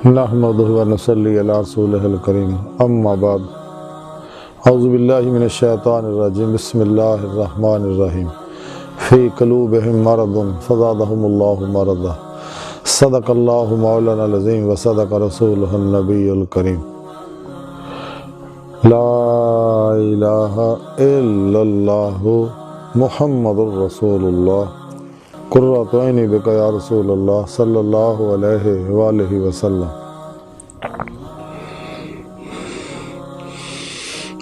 نحمدہ و نصلی علی رسولہ الکریم اما بعد اعوذ باللہ من الشیطان الرجیم بسم اللہ الرحمن الرحیم فی قلوبہم مرض فزادہم اللہ مرضا صدق اللہ مولانا العظیم و صدق رسولہ النبی الکریم لا الہ الا اللہ محمد الرسول اللہ قرۃ عینی بک یا رسول اللہ صلی اللہ علیہ وآلہ وسلم۔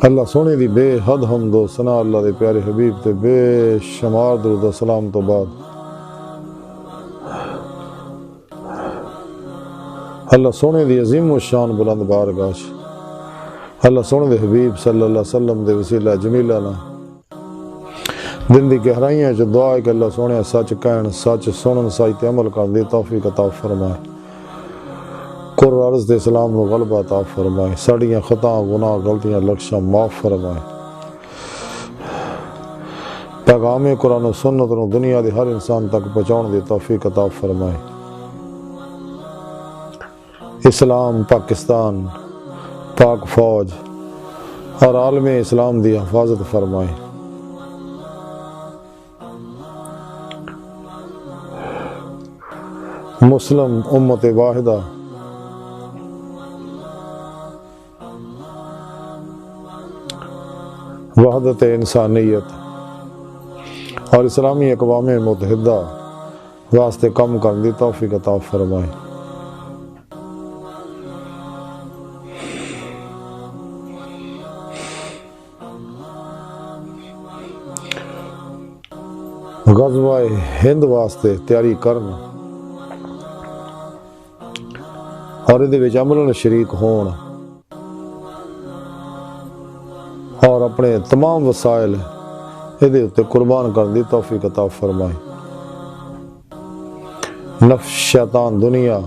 اللہ سونے دی بے حد حمد و ثنا اللہ دے پیارے حبیب تے بے شمار درود و سلام تو بعد اللہ سونے دی عظیم و شان بلند بارگاہ اللہ سونے دے حبیب صلی اللہ علیہ وسلم دے وسیلہ جمیلہ نہ دن دی گہرائیاں جو دعا ہے کہ اللہ سونے سچ کہن سچ سنن سچ تے عمل کرن دی توفیق عطا فرمائے، کر عرض دے اسلام نو غلبہ عطا فرمائے، ساڈیاں خطاں گناہ غلطیاں لکشاں معاف فرمائے، پیغام قرآن و سنت نو دنیا دے ہر انسان تک پہنچاؤن دی توفیق عطا فرمائے، اسلام پاکستان پاک فوج اور عالم اسلام دی حفاظت فرمائے۔ مسلم امت واحدہ وحدت انسانیت اور اسلامی اقوام متحدہ واسطے کم کرن دی توفیق عطا فرمائے۔ غزوہ ہند واسطے تیاری کرنا اور ادھے وچ عملاً شریک ہون اور اپنے تمام وسائل ادھے اتے قربان کرن دی توفیق عطا فرمائے۔ نفس شیطان دنیا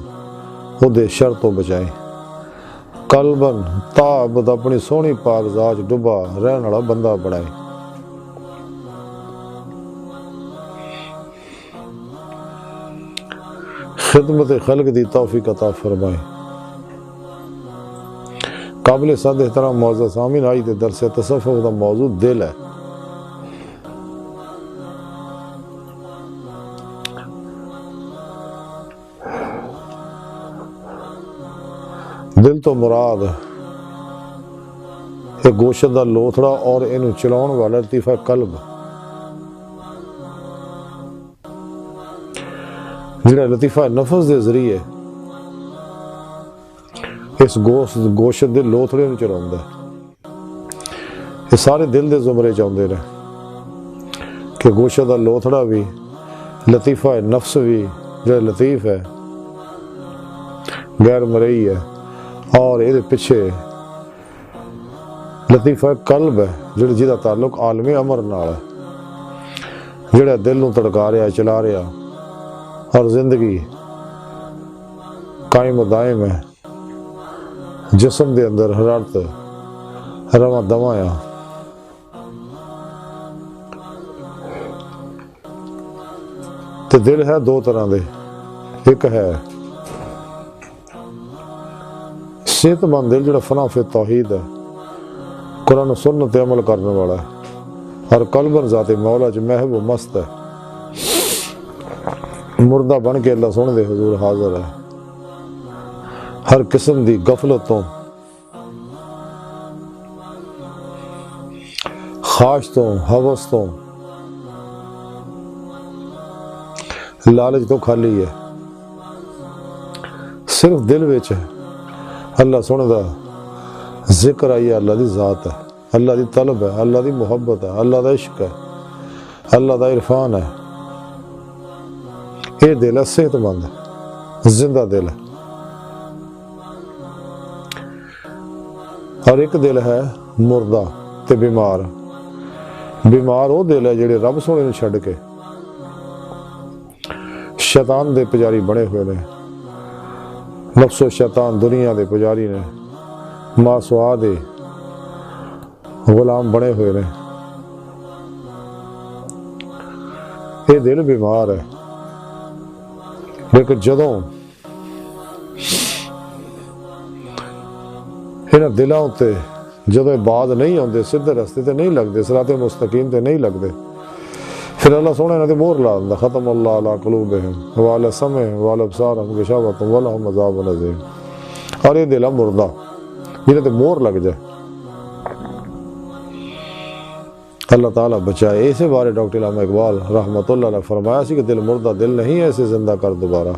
ادھے شر تو بچائے، قلباً تابد اپنی سونی پاک ذات ڈبا رہن والا بندہ بنائے۔ خدمت خلق دی توفیق عطا فرمائے۔ قابل صد احترام معزز سامعین، آج دے درس تصوف دا موضوع دل ہے۔ دل تو مراد ایک گوشت دا لوتھڑا اور اینو چلاؤن والا لطیفہ قلب، جڑا لطیفہ نفس دے ذریعے اس گوشت دے لوتھڑے نوں چلاوندا ہے۔ یہ سارے دل دے زمرے چاہندے نے کہ گوشت دا لوتھڑا بھی لطیفہ نفس بھی جڑا لطیف ہے غیر مرئی ہے، اور یہ پیچھے لطیفہ قلب ہے جہدا تعلق عالم امر نال ہے، جڑا دل نوں تڑکا رہا چلا رہا اور زندگی قائم و دائم ہے، جسم دے اندر حرارت رواں دواں آ۔ تے دل ہے دو طرح دے، ایک ہے صحت مند دل جڑا فنا فی توحید ہے، قرآن و سنت عمل کرنے والا ہے، اور قلباً ذات مولا جو محب و مست ہے، مردہ بن کے اللہ سونے دے حضور حاضر ہے، ہر قسم دی غفلتوں خواہشتوں ہوستوں لالچ تو خالی ہے، صرف دل وچ ہے اللہ سونے دا ذکر آئی ہے، اللہ دی ذات ہے، اللہ دی طلب ہے، اللہ دی محبت ہے، اللہ دا عشق ہے، اللہ دا عرفان ہے۔ یہ دل ہے صحت مند ہے، زندہ دل ہے، اور ایک دل ہے مردہ تے بیمار۔ بیمار وہ دل ہے جڑے رب سونے نے چھڈ کے شیطان دے پجاری بنے ہوئے نے، نفس و شیطان دنیا دے پجاری نے، ماسوا دے غلام بنے ہوئے نے۔ یہ دل بیمار ہے، لیکن جدوں ਇਹਨਾਂ ਦਿਲਾਂ ਉੱਤੇ ਜਦੋਂ ਬਾਜ਼ ਨਹੀਂ ਆਉਂਦੇ, ਸਿੱਧੇ ਰਸਤੇ ਤੇ ਨਹੀਂ ਲੱਗਦੇ, ਸਿਰਾਤੇ ਮੁਸਤਕੀਮ ਤੇ ਨਹੀਂ ਲੱਗਦੇ, ਫਿਰ ਅੱਲਾਹ ਸੋਹਣਾ ਇਹਨਾਂ ਤੇ ਮੋਹਰ ਲਾ ਦਿੰਦਾ, ਖਤਮ ਅੱਲਾਹ ਅਲਾ ਕੁਲੂਬਿਹਿਮ ਵਾਲਾ ਸਮੇ ਵਾਲਾ ਅਬਸਾਰਹਿਮ ਗਿਸ਼ਾਵਤੁਨ ਵਲਹੁਮ ਅਜ਼ਾਬੁਨ ਅਜ਼ੀਮ। ਔਰ ਇਹ ਦਿਲ ਮੁਰਦਾ ਜਿਹਨਾਂ ਤੇ ਮੋਹਰ ਲੱਗ ਜਾਏ, اللہ تعالیٰ بچائے۔ اسے بارے ڈاکٹر علامہ اقبال رحمۃ اللہ علیہ فرمایا سی کہ دل مردہ دل نہیں ہے، اسے زندہ کر دوبارہ،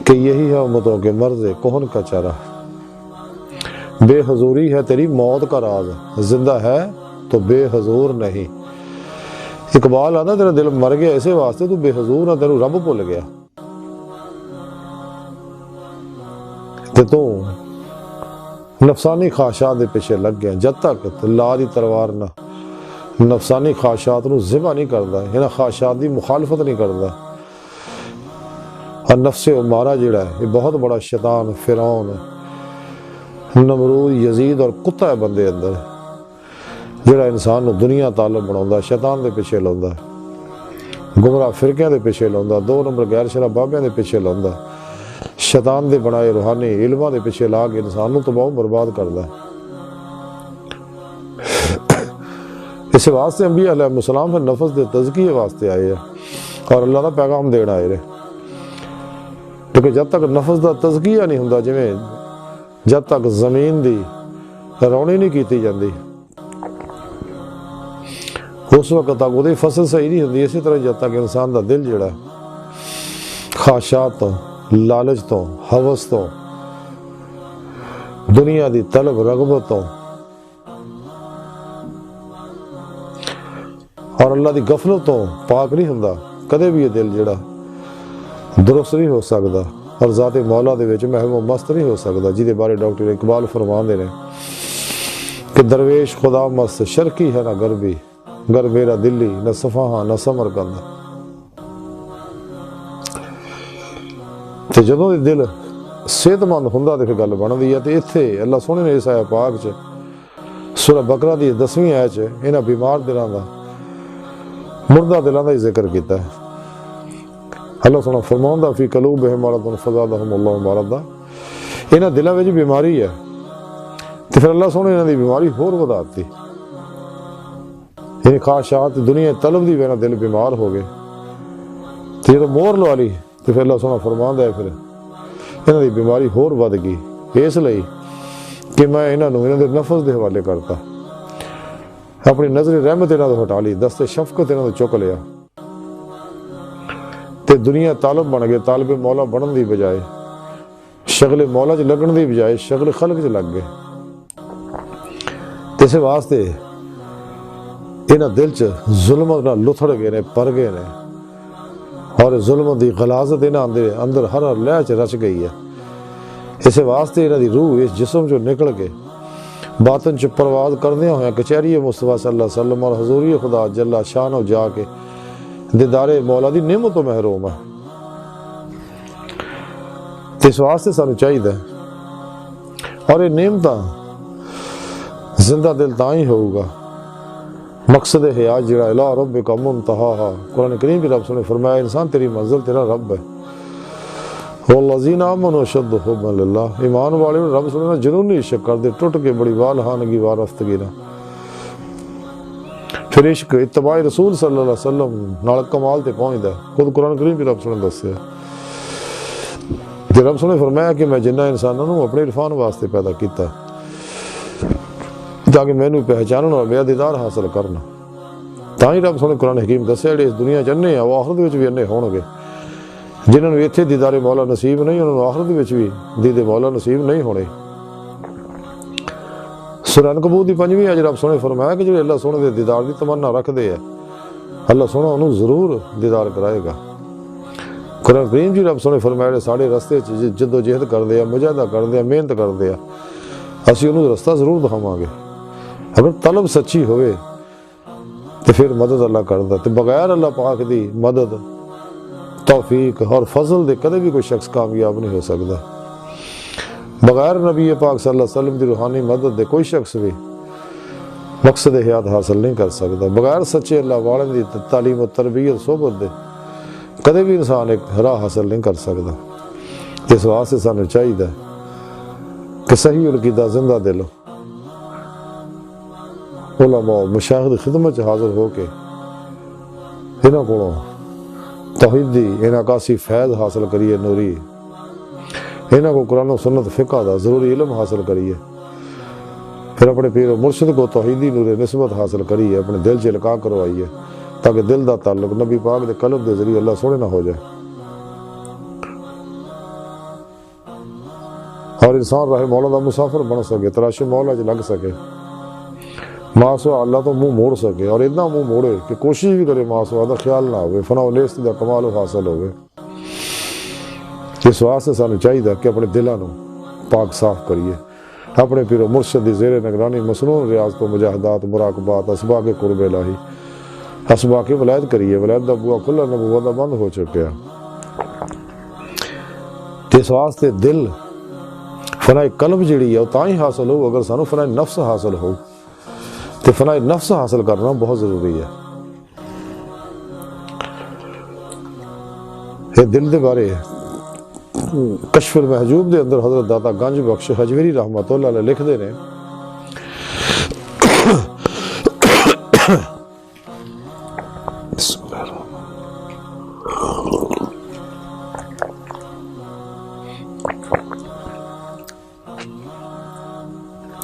کہ یہی ہے امتوں کے مرض کہن کا چارہ، بے حضوری ہے تیری موت کا راز، زندہ ہے تو بے حضور نہیں۔ اقبال آتا تیرا دل مر گیا اسے واسطے تو بے حضور ہے، تیرو رب بھول گیا، تو نفسانی خواہشات دے پیچھے لگ گیا۔ جد تک لا دی تلوار نہ نفسانی خواہشات نو ذبح نہیں کردا، انہاں خواہشات دی مخالفت نہیں کردا، اور نفس امارہ جڑا ہے یہ بہت بڑا شیطان، فرعون، نمرود، یزید اور کتا ہے بندے اندر، جڑا انسان نو دنیا طالب بناوندا، شیطان دے پیچھے لاوندا، گمراہ فرقیاں دے پیچھے لاوندا، 2 نمبر غیر شرع بابیاں دے پیچھے لاوندا، شیطان دے بنائے روحانی علماں دے پیچھے لا کے انسان نو تباہ و برباد کردا ہے۔ اس واسطے انبیاء علیہ السلام پھر نفس دے تزکیے واسطے آئے ہیں اور اللہ دا پیغام دینا آئے رہے، کیونکہ جب تک نفس دا تزکیہ نہیں ہوندا، جویں جب تک زمین دی رونی نہیں کیتی جاندی اس وقت تک وہ فصل صحیح نہیں ہوندی، اسی طرح جب تک انسان دا دل جڑا خواہشات تو، لالچ تو، ہوس تو، دنیا دی طلب رغبت تو اور اللہ دی غفلت تو پاک نہیں ہوندا، کدے بھی یہ دل جڑا درست نہیں ہو سکدا اور ذات مولا دے وچ محو و مست نہیں ہو سکدا، جہدے بارے ڈاکٹر اقبال فرماندے نے کہ درویش خدا مست شرقی ہے نہ غربی، گر میرا دلی نہ صفحہ نہ سمرقند۔ تے جدوں یہ دل صحت مند ہوندا تے پھر گل بندی ہے۔ تے ایتھے اللہ سونے نے اس آیت پاک چ سورہ بقرہ دی 10ویں آیت چ انہاں بیمار دلاں دا، مردہ دلاں دا ذکر کیتا ہے۔ اللہ سونا فرماوندا فی قلوبہم مرض فزادہم اللہ مرضا، انہاں دلاں وچ بیماری ہے تے پھر اللہ سونے انہاں دی بیماری ہور ودا دتی، یہ خواہشات دنیا طلب دی وجہ دل بیمار ہو گئے، تے جدوں مہر لوا لی تو پھر اللہ سونا فرماندا ہے پھر انہاں دی بیماری ہور ود گئی، اس لیے کہ میں انہاں نوں انہاں دے نفس دے حوالے کرتا، اپنی نظر رحمت انہاں تو ہٹا لی، دست شفقت انہاں تو چک لیا، تے دنیا طالب بن گئے، طالب مولا بنن دی بجائے شغل مولا چ لگن دی بجائے شغل خلق چ لگ گئے۔ اس واسطے انہاں دل چ ظلمت نال لتھڑ گئے نے، پر گئے نے، اور ظلم دی غلاظت انہاں دے اندر ہر لہر چ رچ گئی ہے۔ اس واسطے انہاں دی روح اس جسم چوں نکل کے باطن چ پرواز کردیاں ہوئے کچہری مصطفیٰ صلی اللہ علیہ وسلم اور حضوری خدا جل شانہ جا کے دیدار مولا دی نعمت تو محروم ہے۔ اس واسطے سانو چاہیے اور یہ نعمتاں زندہ دل تاں ہی ہوگا، مقصد حیات جڑا الہ ربک منتہاہا، قرآن کریم بھی رب نے فرمایا انسان تیری منزل تیرا رب ہے، والذین آمنوا اشد حبا للہ، ایمان والے رب نے جنونی عشق کر دے، ٹوٹ کے بڑی والہانگی وارفتگی نہ، پھر عشق اتباع رسول صلی اللہ علیہ وسلم نال کمال تے پہنچدا ہے۔ خود قرآن کریم بھی رب نے دسیا کہ رب نے فرمایا کہ میں جنہ انسانوں کو اپنے عرفان واسطے پیدا کیتا تاکہ مینوں پہچانن اور میرا دیدار حاصل کرنا، تاں ہی رب نے قرآن حکیم دسیا جڑے اس دنیا چ انے ہیں وہ آخرت وچ بھی انے ہون گے، جنہوں نے اتنے دیدار مولا نصیب نہیں انہوں نے آخرت وچ بھی دید مولا نصیب نہیں ہونے۔ سورہ عنکبوت دی 5ویں آیت رب سونے فرمایا کہ جو اللہ سونے دے دیدار دی تمنا رکھ دے ہے اللہ سونا انہوں ضرور دیدار کرائے گا۔ قرآن کریم جی رب سونے فرمایا ساڑھے رستے جد و جہد کر دیا، مجاہدہ کر دیا، محنت کر دیا، اسی انہوں رستہ ضرور دکھاواں گے۔ اگر طلب سچی ہوئے تو پھر مدد اللہ کردا، تو بغیر اللہ پاک دی مدد، توفیق اور فضل دے کدے بھی کوئی شخص کامیاب نہیں ہو سکتا، بغیر نبی پاک صلی اللہ علیہ وسلم دی روحانی مدد دے کوئی شخص بھی مقصد حیات حاصل نہیں کر سکتا، بغیر سچے اللہ والے دی تعلیم و تربیت صحبت دے کدے بھی انسان ایک راہ حاصل نہیں کر سکتا۔ اس واسطے سانو چاہیے کہ صحیح القیدہ زندہ دل علماء مشایخ دی خدمت حاضر ہو کے انہاں کو توحیدی انعکاسی فیض حاصل کریے نوری، انہاں کو قرآن و سنت فقہ دا ضروری علم حاصل کریے، پھر اپنے پیر و مرشد کو توحیدی نور نسبت حاصل کریے، اپنے دل سے لقاء کروائیے تاکہ دل دا تعلق نبی پاک دے قلب دے ذریعے اللہ سونے نہ ہو جائے، اور انسان راہ مولا دا مسافر بن سکے، تراش مولا جو لگ سکے، ماسوا اللہ تو منہ موڑ سکے، اور اتنا منہ موڑے کہ کوشش بھی کرے ماسوا دا خیال نہ ہوئے، فنا و نیستی دا کمال و حاصل ہوئے۔ اس واسطے سانو چاہیے کہ اپنے دلوں نو پاک صاف کریے، اپنے پیر و مرشد دی زیر نگرانی مسنون ریاض تو مجاہدات مراقبات اسباق قرب الہی اسباق ولایت کریے، ولایت دا بوا کھلا نبوت دا بند ہو چکیا۔ اس واسطے دل فنائے قلب جڑی ہے وہ تاں ہی حاصل ہو اگر سانو فنائے نفس حاصل ہو، تو فنائے نفس حاصل کرنا بہت ضروری ہے۔ یہ دل دے بارے کشف المحجوب دے اندر حضرت داتا گنج بخش حجویری رحمۃ اللہ علیہ لکھ دے نے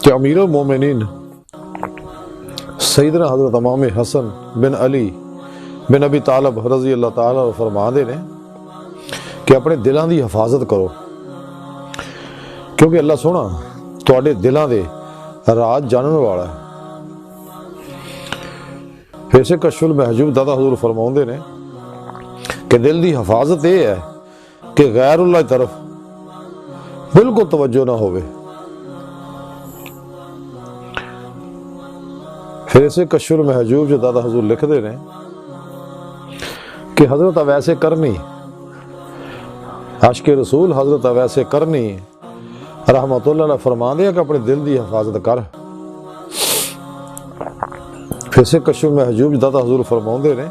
کہ امیر المومنین سیدنا حضرت امام حسن بن علی بن ابی طالب رضی اللہ تعالیٰ فرما دے نے کہ اپنے دلوں دی حفاظت کرو، کیونکہ اللہ سونا تواڈے دلوں دے راز جانن والا ہے۔ ایسے کشف المحجوب دادا حضور فرماؤندے نے کہ دل دی حفاظت یہ ہے کہ غیر اللہ کی طرف بالکل توجہ نہ ہوئے۔ پھر اسے کشف المحجوب جو دادا حضور لکھ دے نے کہ حضرت اویس کرنی عاشق رسول حضرت اویس کرنی رحمت اللہ علیہ فرما دیا کہ اپنے دل دی حفاظت کر۔ پھر سے کشف المحجوب دادا حضور فرماؤں دے نے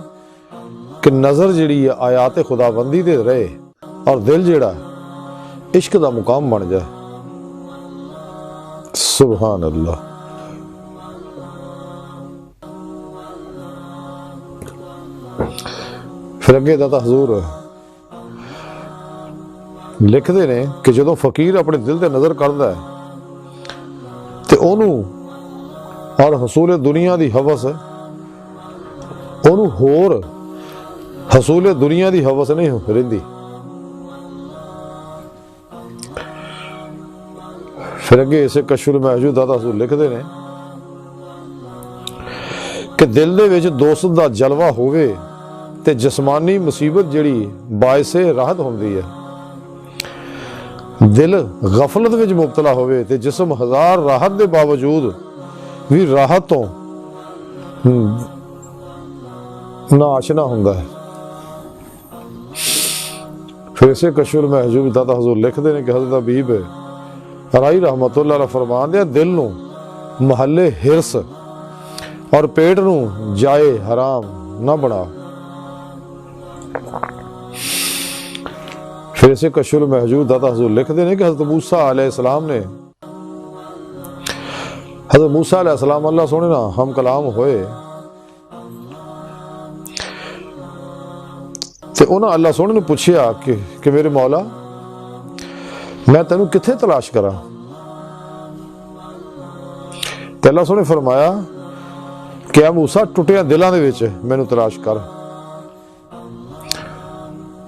کہ نظر جڑی ہے آیات خدا بندی دے رہے اور دل جڑا عشق دا مقام بن جائے۔ سبحان اللہ۔ پھر اگے دادا حضور لکھ دے نے کہ جدو فقیر اپنے دل تے نظر کردا ہے تے اونوں اور حصول دنیا دی ہوس اونوں ہور حصول دنیا دی ہوس نہیں رہندی۔ پھر اگے اسے کشف المحجوب دادا حضور لکھ دے نے کہ دل دے وچ دوست دا جلوہ ہوئے تے جسمانی مصیبت جڑی باعث راحت ہوندی ہے، دل غفلت وچ مبتلا ہوئے تے جسم ہزار راحت دے باوجود بھی راحت تو نا آشنا ہوندا ہے۔ پھر اسے کشف المحجوب دادا حضور لکھ دے نے کہ حضرت حبیب رائی رحمت اللہ علیہ فرمان دیا دل نو محلے ہرس اور پیٹ نو جائے حرام نہ بنا۔ پھر اسے کشف المحجوب دادا حضور لکھ دے نے کہ حضرت موسیٰ علیہ السلام نے حضرت موسیٰ علیہ السلام اللہ سونے نا ہم کلام ہوئے تے انہاں اللہ سونے نے پوچھیا کہ میرے مولا میں تینوں کتھے تلاش کرا؟ تے اللہ سونے فرمایا کہ اے موسیٰ ٹوٹیاں دلاں دے وچ مینوں تلاش کر۔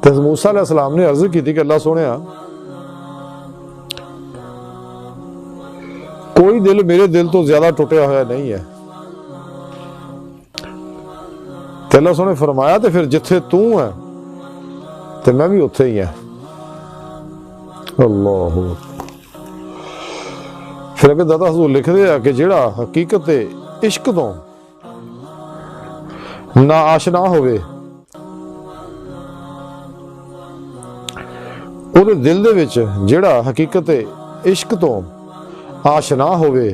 تے موسیٰ علیہ السلام نے عرض کی تھی کہ اللہ سونے کوئی دل میرے دل تو زیادہ ٹوٹیا ہوا نہیں ہے۔ تے اللہ سونے فرمایا تے پھر جتھے تو ہے تے میں بھی اتھے ہی ہیں۔ اللہ پھر اگر دادا حضور لکھ دیا کہ جڑا حقیقت عشق تو نا آشنا ہوئے وہ دل دے وچ جڑا حقیقت عشق تو آشنا ہوئے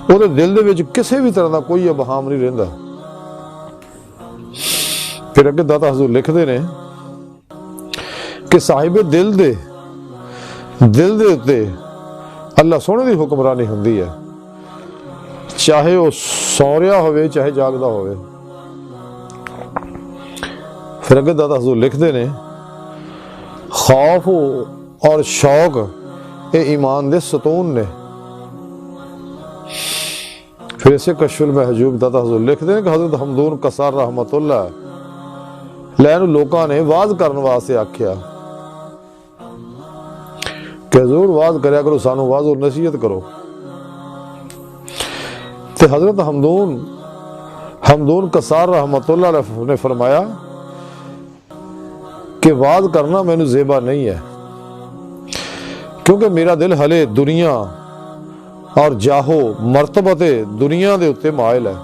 وہ دل دے وچ کسی بھی طرح دا کوئی ابہام نہیں رہندا۔ پھر اگے داتا حضور لکھ دے نے کہ صاحب دل دے اتے اللہ سونے دی حکمرانی ہوندی ہے، چاہے وہ سو رہا ہوئے چاہے جاگدا ہوئے۔ پھر اگے دادا حضور لکھتے نے خوف اور شوق یہ ایمان دے ستون نے۔ پھر اسے کشف المحجوب دادا حضور لکھتے ہیں کہ حضرت حمدون قصار رحمت اللہ لین لوکاں نے واز کرن واسطے آکھیا کہ حضور واز کریا کرو، سانو واز اور نصیحت کرو۔ تے حضرت حمدون قصار رحمت اللہ علیہ نے فرمایا کہ واز کرنا مینوں زیبا نہیں ہے، کیونکہ میرا دل ہلے دنیا اور جاہو مرتبت دنیا دے اتے مائل ہے،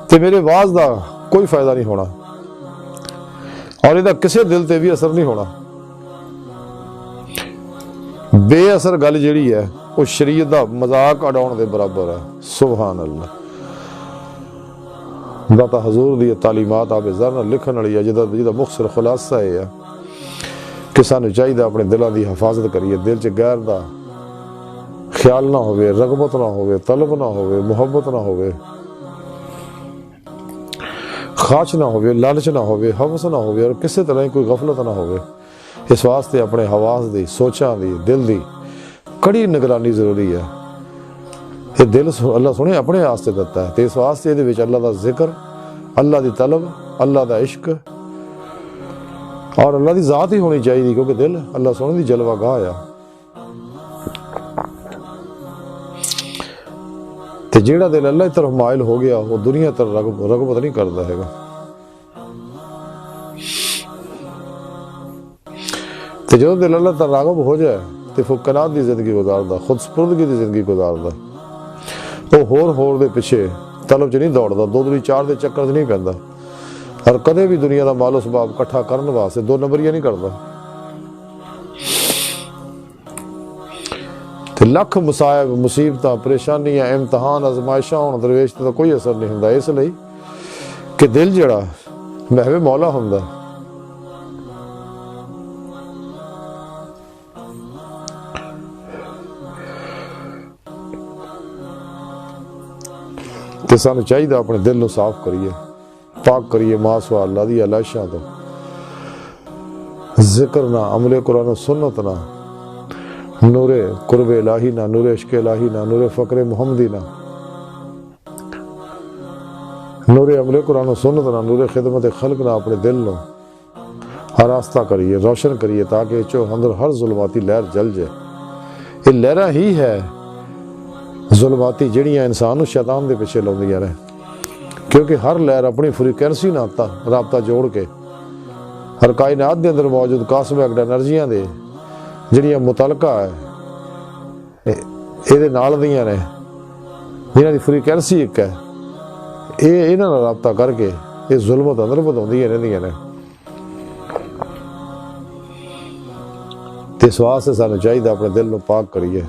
تے میرے واز دا کوئی فائدہ نہیں ہونا اور یہ کسے دل تے بھی اثر نہیں ہونا۔ بے اثر گل جیڑی ہے وہ شریعت دا مذاق اڈاؤن دے برابر ہے۔ سبحان اللہ۔ داتا حضور دی تعلیمات آپ زرنا لکھن والی ہے جہاں مختصر خلاصہ ہے کہ سانو چاہیے اپنے دلوں دی حفاظت کریے، دل چ غیر دا خیال نہ ہوئے، رغبت نہ ہوئے، طلب نہ ہوئے، محبت نہ ہوئے، خواہش نہ ہوئے، لالچ نہ ہوئے، حوث نہ ہوئے اور کسی طرح کوئی غفلت نہ ہوئے۔ اس واسطے اپنے حواس دی، سوچاں دی، دل دی کڑی نگرانی ضروری ہے۔ یہ دل اللہ سونے اپنے واسطے دیتا ہے، تو اس واسطے یہ وچ اللہ دا ذکر، اللہ دی طلب، اللہ دا عشق اور اللہ دی ذات ہی ہونی چاہیے، کیونکہ دل اللہ سونے دی جلوہ گاہ ہے۔ تے جیڑا دل اللہ کی طرف مائل ہو گیا وہ دنیا طرف رغبت نہیں کرتا ہے گا۔ تے جو دل اللہ تعالی راغب ہو جائے تے فکرات دی زندگی گزاردا، خود سپردگی دی زندگی گزاردا، وہ ہور دے پیچھے طلب چ نہیں دوڑدا، دو دوری چار دے چکر چ نہیں پیندا اور کدے بھی دنیا دا مال و اسباب اکٹھا کرن واسطے دو نمبریاں نہیں کردا۔ تے لکھ مصائب، مصیبتاں، پریشانیاں، امتحان، آزمائشاں ہون درویش تے کوئی اثر نہیں ہوندا، اس لیے کہ دل جڑا محو مولا ہوندا۔ تے سانو چاہیے اپنے دل نو صاف کریے، پاک کریے ما سوا اللہ دی علائشاں تو، ذکر نہ، عمل قرآن و سنت نہ، نور قرب الہی نہ، نور عشق الہی نہ، نور فقر محمدی نہ، نور عمل قرآن و سنت نہ، نور خدمت خلق نہ، اپنے دل نو آراستہ کریے، روشن کریے تاکہ چو اندر ہر ظلماتی لہر جل جائے۔ یہ لہرہ ہی ہے ظلماتی جڑیاں انسان و شیطان دے پیچھے لاؤندیاں نے، کیونکہ ہر لہر اپنی فریکوینسی نال رابطہ جوڑ کے ہر کائنات دے اندر موجود کاسمک انرجیاں دے جڑیاں متعلقہ ہے یہ نال دیاں نے، جنہاں دی فریکوینسی ایک ہے، یہ انہاں نال رابطہ کر کے یہ ظلمت اندر بداؤندیاں رہندیاں نے۔ تے اس واسطے سانو چاہیے اپنے دل نو پاک کریے۔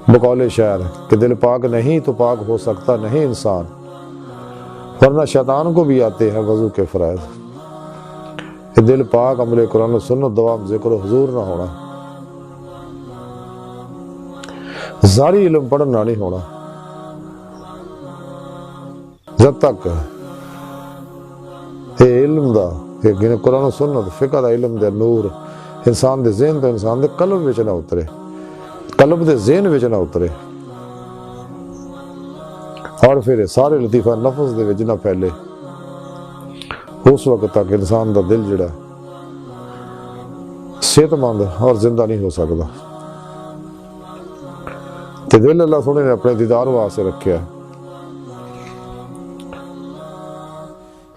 بقول شاعر کہ دل پاک نہیں تو پاک ہو سکتا نہیں انسان، ورنہ شیطان کو بھی آتے ہیں وضو کے فرائض۔ کہ دل پاک، عمل قرآن و سنت، دوام ذکر و حضور نہ ہونا، ظاہری علم پڑھنا نہیں ہونا، جب تک یہ علم دا قرآن و سنت فقہ دا علم دے نور انسان دے ذہن تو انسان دے قلب وچ نہ اترے، قلب دے ذہن وچ نہ اترے اور پھر سارے لطیفہ نفس دے وچ نہ پھیلے، اس وقت تک انسان دا دل جڑا صحت مند اور زندہ نہیں ہو سکتا۔ تے دل اللہ سونے نے اپنے دیدار واسطے رکھیا،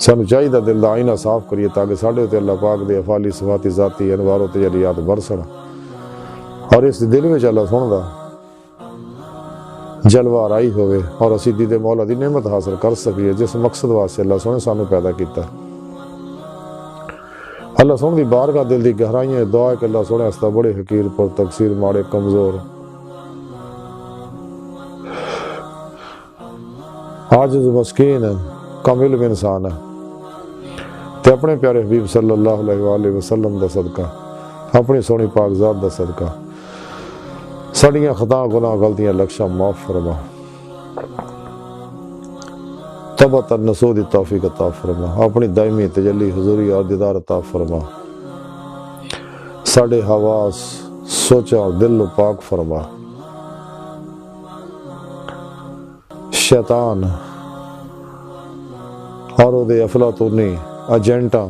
سانو چاہیے دل دا آئینہ صاف کریے تاکہ ساڈے تے اللہ پاک دے افعالی صفاتی ذاتی انوار و تجلیات برسن اور اس دل میں اللہ سن دا جلوہ آرائی ہوئے اور اسی دید مولا دی نعمت حاصل کر سکیے جس مقصد واسطے اللہ سونے سانو پیدا کیتا۔ اللہ سونے دی بارگاہ دل دی گہرائیاں دعا ہے کہ اللہ سونے استا بڑے حقیر پر تقصیر ماڑے کمزور عاجز مسکین کم علم انسان ہے، تے اپنے پیارے حبیب صلی اللہ علیہ وآلہ وسلم دا صدقہ اپنی سونی پاک ذات دا صدقہ سڑیاں خطاں گناہ غلطیاں لکشاں معاف فرما، توبہ نصوح دی توفیق عطا فرما، اپنی دائمی تجلی حضوری اور دیدار عطا فرما، ساڑے حواس سوچا اور دل و پاک فرما، شیطان اور او دے افلاطونی ایجنٹاں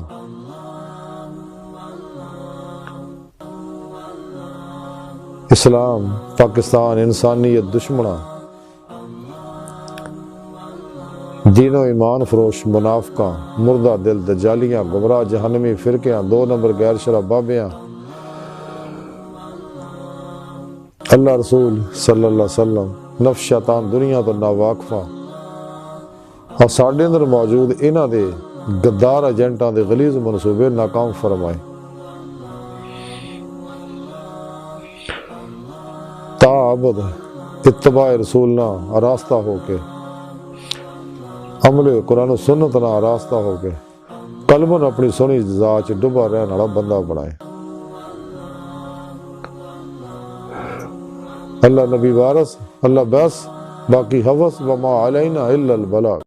اسلام پاکستان انسانیت دشمناں دین و ایمان فروش منافقاں مردہ دل دجالیاں گمراہ جہنمی فرقیاں 2 نمبر غیر شرع بابیاں اللہ رسول صلی اللہ علیہ وسلم نفس شیطان دنیا تو ناواقفاں اور ساڑھے اندر موجود انہاں دے غدار ایجنٹاں دے غلیظ منصوبے ناکام فرمائے، تعبد اتباع رسولنا آراستہ ہو کے عمل قرآن و سنت نہ آراستہ ہو کے قلباً اپنی سونی ذات ڈبا رہن والا بندہ بنائے۔ اللہ نبی وارث اللہ بس باقی حوث وما علینا الا البلاغ۔